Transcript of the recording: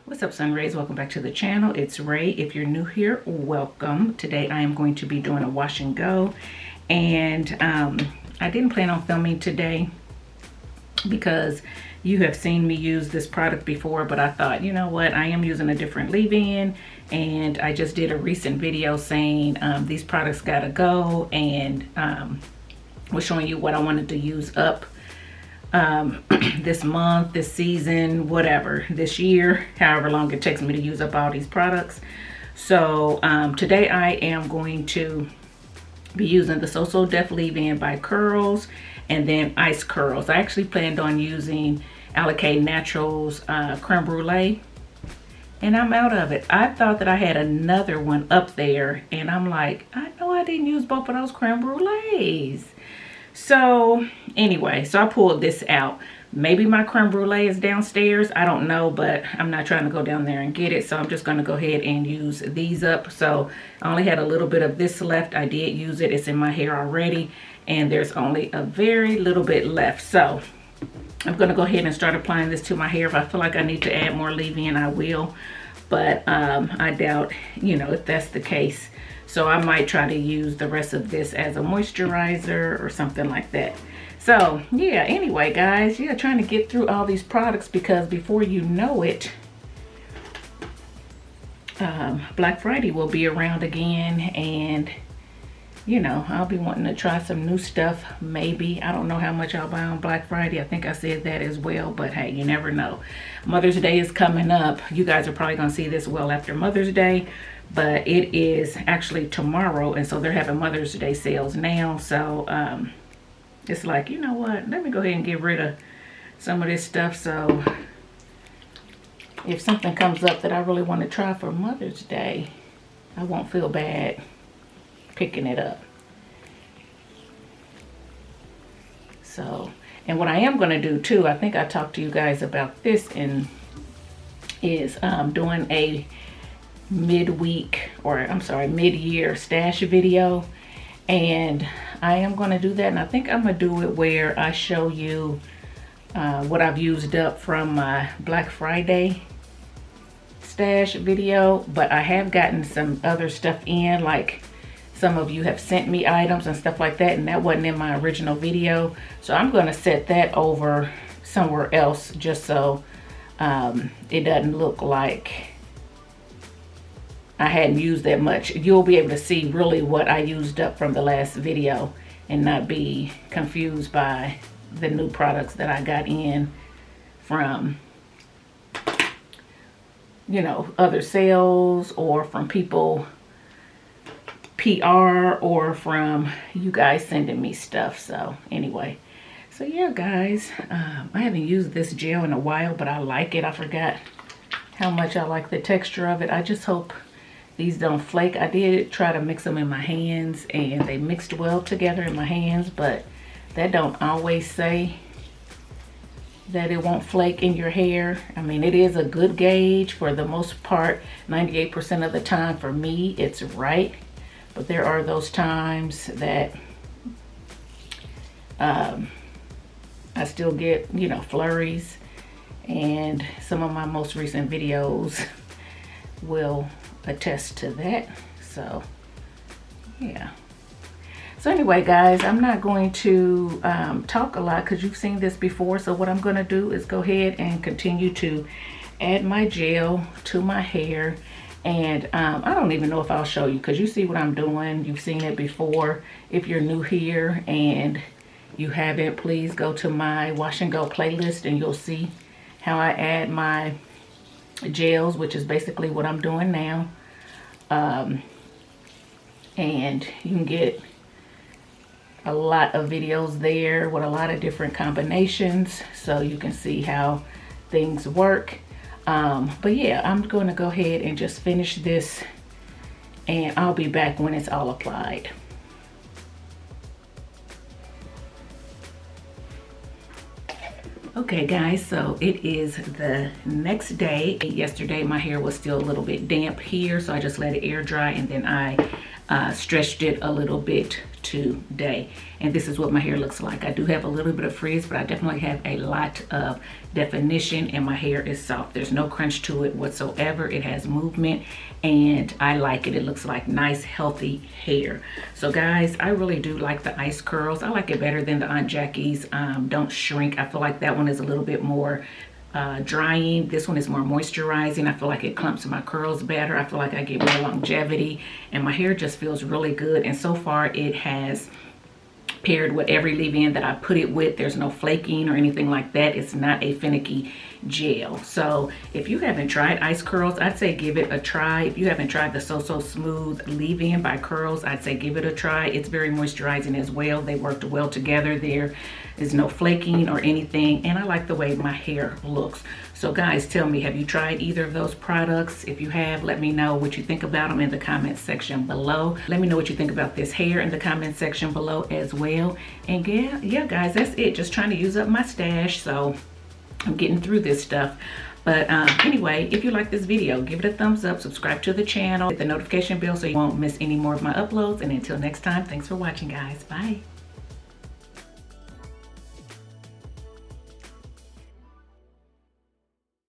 What's up, Sun Rays? Welcome back to the channel. It's Ray. If you're new here, welcome. Today I am going to be doing a wash and go, and I didn't plan on filming today because you have seen me use this product before, but I thought, you know what, I am using a different leave-in, and I just did a recent video saying these products gotta go, and was showing you what I wanted to use up this month, this season, whatever, this year, however long it takes me to use up all these products. So today I am going to be using the So Def Leave-In by Curls and then Ice Curls. I actually planned on using Allicate Naturals creme brulee, and I'm out of it. I thought that I had another one up there, and I'm like, I know I didn't use both of those creme brulees. So anyway, so I pulled this out. Maybe my creme brulee is downstairs, I don't know, but I'm not trying to go down there and get it, so I'm just going to go ahead and use these up. So I only had a little bit of this left. I did use it. It's in my hair already, and there's only a very little bit left. So I'm going to go ahead and start applying this to my hair. If I feel like I need to add more leave-in, I will, but I doubt, you know, if that's the case. So I might try to use the rest of this as a moisturizer or something like that. So yeah, anyway guys, yeah, trying to get through all these products because before you know it, Black Friday will be around again, and you know, I'll be wanting to try some new stuff maybe. I don't know how much I'll buy on Black Friday. I think I said that as well, but hey, you never know. Mother's Day is coming up. You guys are probably gonna see this well after Mother's Day, but it is actually tomorrow, and so they're having Mother's Day sales now. So it's like, you know what, let me go ahead and get rid of some of this stuff, so if something comes up that I really want to try for Mother's Day, I won't feel bad picking it up. So, and what I am going to do too, I think I talked to you guys about this, and is doing a midweek, or I'm sorry, mid-year stash video, and I am going to do that, and I think I'm going to do it where I show you what I've used up from my Black Friday stash video. But I have gotten some other stuff in, like some of you have sent me items and stuff like that, and that wasn't in my original video, so I'm going to set that over somewhere else just so it doesn't look like I hadn't used that much. You'll be able to see really what I used up from the last video and not be confused by the new products that I got in from, you know, other sales, or from people PR, or from you guys sending me stuff. So anyway, so yeah guys, I haven't used this gel in a while, but I like it. I forgot how much I like the texture of it. I just hope these don't flake. I did try to mix them in my hands, and they mixed well together in my hands, but that don't always say that it won't flake in your hair. I mean, it is a good gauge for the most part. 98% of the time for me, it's right. But there are those times that I still get, you know, flurries, and some of my most recent videos will attest to that. So yeah, so anyway guys, I'm not going to talk a lot because you've seen this before. So what I'm going to do is go ahead and continue to add my gel to my hair, and I don't even know if I'll show you because you see what I'm doing. You've seen it before. If you're new here and you haven't, please go to my wash and go playlist and you'll see how I add my gels, which is basically what I'm doing now. And you can get a lot of videos there with a lot of different combinations, so you can see how things work. But yeah, I'm going to go ahead and just finish this, and I'll be back when it's all applied. Okay guys, so it is the next day. Yesterday my hair was still a little bit damp here, so I just let it air dry, and then I stretched it a little bit today. And this is what my hair looks like. I do have a little bit of frizz, but I definitely have a lot of definition, and my hair is soft. There's no crunch to it whatsoever. It has movement, and I like it. It looks like nice, healthy hair. So guys, I really do like the ice curls. I like it better than the Aunt Jackie's Don't Shrink. I feel like that one is a little bit more drying. This one is more moisturizing. I feel like it clumps my curls better. I feel like I get more longevity, and my hair just feels really good. And so far it has paired with every leave-in that I put it with. There's no flaking or anything like that. It's not a finicky gel. So if you haven't tried ice curls, I'd say give it a try. If you haven't tried the So Smooth leave-in by Curls, I'd say give it a try. It's very moisturizing as well. They worked well together. There is no flaking or anything, and I like the way my hair looks. So guys, tell me, have you tried either of those products? If you have, let me know what you think about them in the comment section below. Let me know what you think about this hair in the comment section below as well. And yeah guys, that's it. Just trying to use up my stash, so I'm getting through this stuff. But anyway, if you like this video, give it a thumbs up, subscribe to the channel, hit the notification bell so you won't miss any more of my uploads. And until next time, thanks for watching guys. Bye.